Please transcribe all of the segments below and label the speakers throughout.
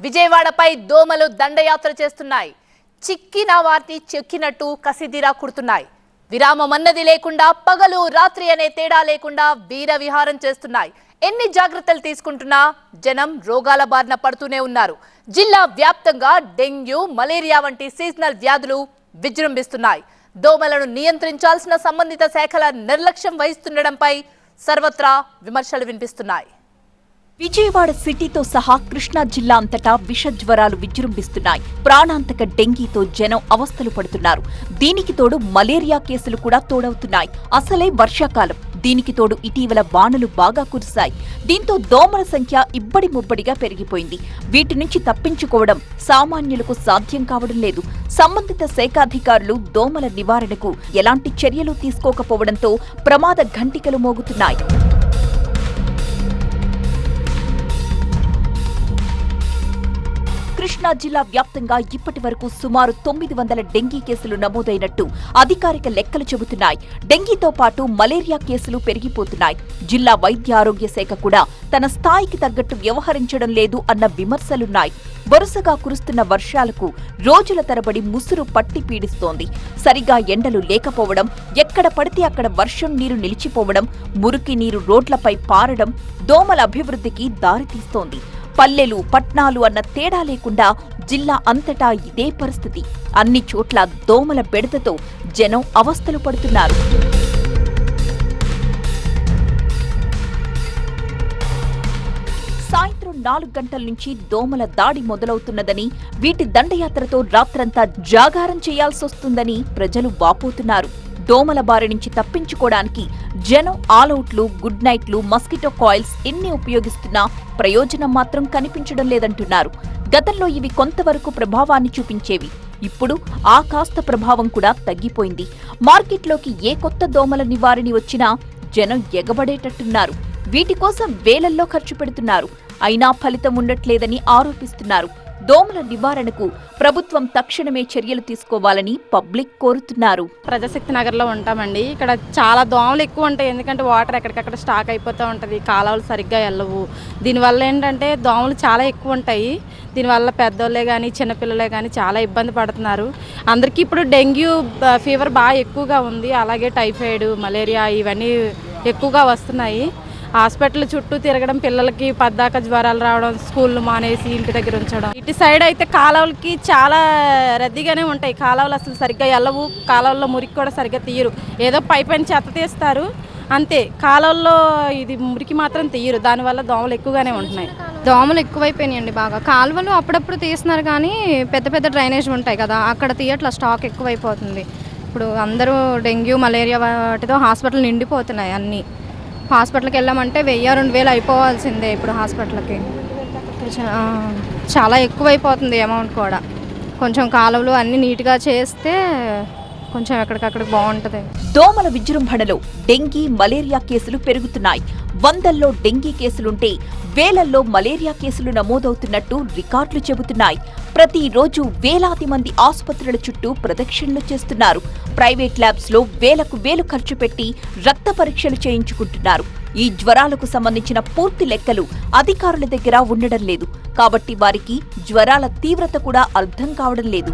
Speaker 1: విజయవాడపై దోమలు దండయాత్ర చేస్తున్నాయి. చిక్కిన వార్తి చెక్కినట్టు కసిదిరా కుడుతున్నాయి. విరామమన్నది లేకుండా పగలు రాత్రి అనే తేడా లేకుండా వీర విహారం చేస్తున్నాయి. ఎన్ని జాగ్రత్తలు తీసుకుంటున్నా జనం రోగాల బారిన పడుతూనే ఉన్నారు. జిల్లా వ్యాప్తంగా డెంగ్యూ, మలేరియా వంటి సీజనల్ వ్యాధులు విజృంభిస్తున్నాయి. దోమలను నియంత్రించాల్సిన సంబంధిత శాఖల నిర్లక్ష్యం వహిస్తుండడంపై సర్వత్రా విమర్శలు వినిపిస్తున్నాయి.
Speaker 2: విజయవాడ సిటీతో సహా కృష్ణా జిల్లా అంతటా విష జ్వరాలు విజృంభిస్తున్నాయి. ప్రాణాంతక డెంగీతో జనం అవస్థలు పడుతున్నారు. దీనికి తోడు మలేరియా కేసులు కూడా తోడవుతున్నాయి. అసలే వర్షాకాలం, దీనికి తోడు ఇటీవల వానలు బాగా కురిశాయి. దీంతో దోమల సంఖ్య ఇబ్బడి ముబ్బడిగా పెరిగిపోయింది. వీటి నుంచి తప్పించుకోవడం సామాన్యులకు సాధ్యం కావడం లేదు. సంబంధిత శాఖాధికారులు దోమల నివారణకు ఎలాంటి చర్యలు తీసుకోకపోవడంతో ప్రమాద ఘంటికలు మోగుతున్నాయి. కృష్ణా జిల్లా వ్యాప్తంగా ఇప్పటి వరకు సుమారు 900 డెంగీ కేసులు నమోదైనట్టు అధికారిక లెక్కలు చెబుతున్నాయి. డెంగీతో పాటు మలేరియా కేసులు పెరిగిపోతున్నాయి. జిల్లా వైద్య ఆరోగ్య శాఖ కూడా తన స్థాయికి తగ్గట్టు వ్యవహరించడం లేదు అన్న విమర్శలున్నాయి. వరుసగా కురుస్తున్న వర్షాలకు రోజుల తరబడి ముసురు పట్టి పీడిస్తోంది. సరిగా ఎండలు లేకపోవడం, ఎక్కడ పడితే అక్కడ వర్షం నీరు నిలిచిపోవడం, మురికి నీరు రోడ్లపై పారడం దోమల అభివృద్ధికి దారితీస్తోంది. పల్లెలు, పట్నాలు అన్న తేడా లేకుండా జిల్లా అంతటా ఇదే పరిస్థితి. అన్ని చోట్ల దోమల బెడదతో జనం అవస్థలు పడుతున్నారు. సాయంత్రం 4 గంటల నుంచి దోమల దాడి మొదలవుతున్నదని, వీటి దండయాత్రతో రాత్రంతా జాగారం చేయాల్సొస్తుందని ప్రజలు వాపోతున్నారు. దోమల బారి నుంచి తప్పించుకోవడానికి జనం ఆల్అవుట్లు, గుడ్ నైట్లు, మస్కిటో కాయిల్స్ ఎన్ని ఉపయోగిస్తున్నా ప్రయోజనం మాత్రం కనిపించడం లేదంటున్నారు. గతంలో ఇవి కొంతవరకు ప్రభావాన్ని చూపించేవి. ఇప్పుడు ఆ కాస్త ప్రభావం కూడా తగ్గిపోయింది. మార్కెట్లోకి ఏ కొత్త దోమల నివారణ వచ్చినా జనం ఎగబడేటట్టున్నారు. వీటి కోసం వేలల్లో ఖర్చు పెడుతున్నారు. అయినా ఫలితం ఉండట్లేదని ఆరోపిస్తున్నారు. దోమల నివారణకు ప్రభుత్వం తక్షణమే చర్యలు తీసుకోవాలని పబ్లిక్ కోరుతున్నారు.
Speaker 3: ప్రజాశక్తి నగర్లో ఉంటామండి. ఇక్కడ చాలా దోమలు ఎక్కువ ఉంటాయి. ఎందుకంటే వాటర్ ఎక్కడికక్కడ స్టాక్ అయిపోతూ ఉంటుంది. కాలువలు సరిగ్గా వెళ్ళవు. దీనివల్ల ఏంటంటే దోమలు చాలా ఎక్కువ ఉంటాయి. దీనివల్ల పెద్దోళ్ళే కానీ చిన్నపిల్లలే కానీ చాలా ఇబ్బంది పడుతున్నారు. అందరికీ ఇప్పుడు డెంగ్యూ ఫీవర్ బాగా ఎక్కువగా ఉంది. అలాగే టైఫాయిడ్, మలేరియా ఇవన్నీ ఎక్కువగా వస్తున్నాయి. హాస్పిటల్ చుట్టూ తిరగడం, పిల్లలకి పద్దాక జ్వరాలు రావడం, స్కూళ్ళు మానేసి ఇంటి దగ్గర ఉంచడం. ఇటు సైడ్ అయితే కాలువలకి చాలా రద్దీగానే ఉంటాయి. కాలువలు అసలు సరిగ్గా వెళ్ళవు. కాలువల్లో మురికి కూడా సరిగ్గా తీయరు. ఏదో పైపైన చెత్త తీస్తారు అంతే. కాలువల్లో ఇది మురికి మాత్రం తీయరు. దానివల్ల దోమలు ఎక్కువగానే ఉంటున్నాయి.
Speaker 4: దోమలు ఎక్కువైపోయినాయండి బాగా. కాలువలు అప్పుడప్పుడు తీస్తున్నారు కానీ పెద్ద పెద్ద డ్రైనేజ్ ఉంటాయి కదా, అక్కడ తీయట్లా, స్టాక్ ఎక్కువైపోతుంది. ఇప్పుడు అందరూ డెంగ్యూ, మలేరియా వాటితో హాస్పిటల్ నిండిపోతున్నాయి. అన్నీ హాస్పిటల్కి వెళ్ళామంటే 1000-2000 అయిపోవాల్సిందే. ఇప్పుడు హాస్పిటల్కి చాలా ఎక్కువైపోతుంది అమౌంట్ కూడా. కొంచెం కాలువలు అన్నీ నీట్గా చేస్తే కొంచెం ఎక్కడికక్కడికి బాగుంటుంది.
Speaker 2: దోమల విజృంభణలో డెంగీ, మలేరియా కేసులు పెరుగుతున్నాయి. 100ల్లో డెంగీ కేసులుంటే వేలల్లో మలేరియా కేసులు నమోదవుతున్నట్టు రికార్డులు చెబుతున్నాయి. ప్రతిరోజు వేలాది మంది ఆసుపత్రుల చుట్టూ ప్రదక్షిణలు చేస్తున్నారు. ప్రైవేట్ ల్యాబ్స్ లో వేలకు వేలు ఖర్చు పెట్టి రక్త పరీక్షలు చేయించుకుంటున్నారు. ఈ జ్వరాలకు సంబంధించిన పూర్తి లెక్కలు అధికారుల దగ్గర ఉండడం లేదు. కాబట్టి వారికి జ్వరాల తీవ్రత కూడా అర్థం కావడం లేదు.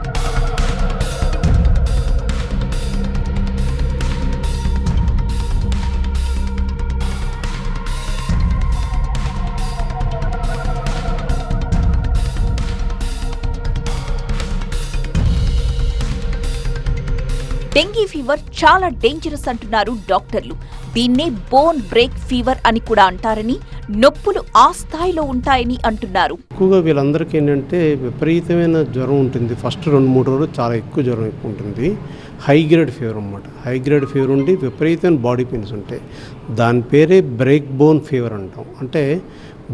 Speaker 2: డెంగీ ఫీవర్ చాలా డేంజరస్ అంటున్నారు డాక్టర్లు. దీన్నే బోన్ బ్రేక్ ఫీవర్ అని కూడా అంటారని, నొప్పులు ఆ స్థాయిలో ఉంటాయని అంటున్నారు.
Speaker 5: ఎక్కువగా వీళ్ళందరికీ ఏంటంటే విపరీతమైన జ్వరం ఉంటుంది. ఫస్ట్ 2-3 రోజులు చాలా ఎక్కువ జ్వరం ఎక్కువ ఉంటుంది. హై గ్రేడ్ ఫీవర్ అన్నమాట. హై గ్రేడ్ ఫీవర్ ఉండి విపరీతమైన బాడీ పెయిన్స్ ఉంటాయి. దాని పేరే బ్రేక్ బోన్ ఫీవర్ అంటాం. అంటే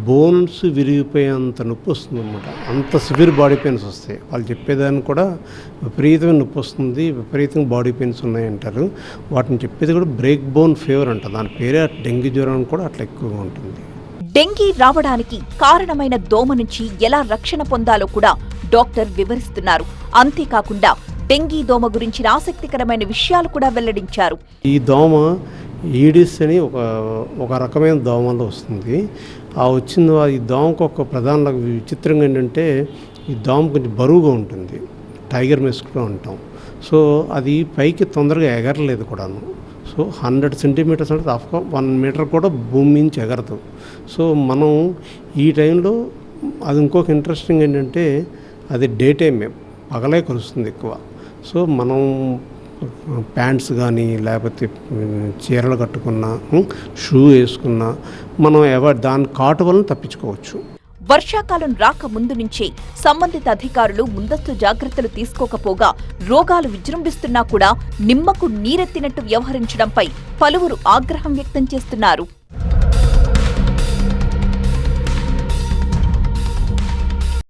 Speaker 5: బోన్స్ విరిగిపోయేంత నొప్పి వస్తుంది అన్నమాట. అంత సివియర్ బాడీ పెయిన్స్ వస్తాయి. వాళ్ళు చెప్పేదాన్ని కూడా విపరీతమైన నొప్పి వస్తుంది, విపరీతంగా బాడీ పెయిన్స్ ఉన్నాయంటారు. వాటిని చెప్పేది కూడా బ్రేక్ బోన్ ఫీవర్ అంట. దాని పేరే డెంగ్యూ జ్వరం కూడా అట్లా ఎక్కువగా ఉంటుంది.
Speaker 2: డెంగీ రావడానికి కారణమైన దోమ నుంచి ఎలా రక్షణ పొందాలో కూడా డాక్టర్ వివరిస్తున్నారు. అంతేకాకుండా డెంగీ దోమ గురించిన ఆసక్తికరమైన విషయాలు కూడా వెల్లడించారు.
Speaker 5: ఈ దోమ ఈడిస్ అని ఒక రకమైన దోమలో వస్తుంది. ఆ వచ్చింది ఈ దోమకు ఒక ప్రధాన విచిత్రంగా ఏంటంటే ఈ దోమ కొంచెం బరువుగా ఉంటుంది, టైగర్ మెస్కిటో అంటాం. సో అది పైకి తొందరగా ఎగరలేదు కూడాను. సో 100 సెంటీమీటర్స్ అంటే 1 మీటర్ కూడా భూమి నుంచి ఎగరదు. సో మనం ఈ టైంలో అది ఇంకొక ఇంట్రెస్టింగ్ ఏంటంటే అది డే టైమే, పగలే కలుస్తుంది ఎక్కువ. సో మనం ప్యాంట్స్ కానీ లేకపోతే చీరలు కట్టుకున్నా, షూ వేసుకున్నా మనం దాని కాటు వలన తప్పించుకోవచ్చు.
Speaker 2: వర్షాకాలం రాక ముందు నుంచే సంబంధిత అధికారులు ముందస్తు జాగ్రత్తలు తీసుకోకపోగా రోగాలు విజృంభిస్తున్నా కూడా నిమ్మకు నీరెత్తినట్టు వ్యవహరించడంపై పలువురు ఆగ్రహం వ్యక్తం చేస్తున్నారు.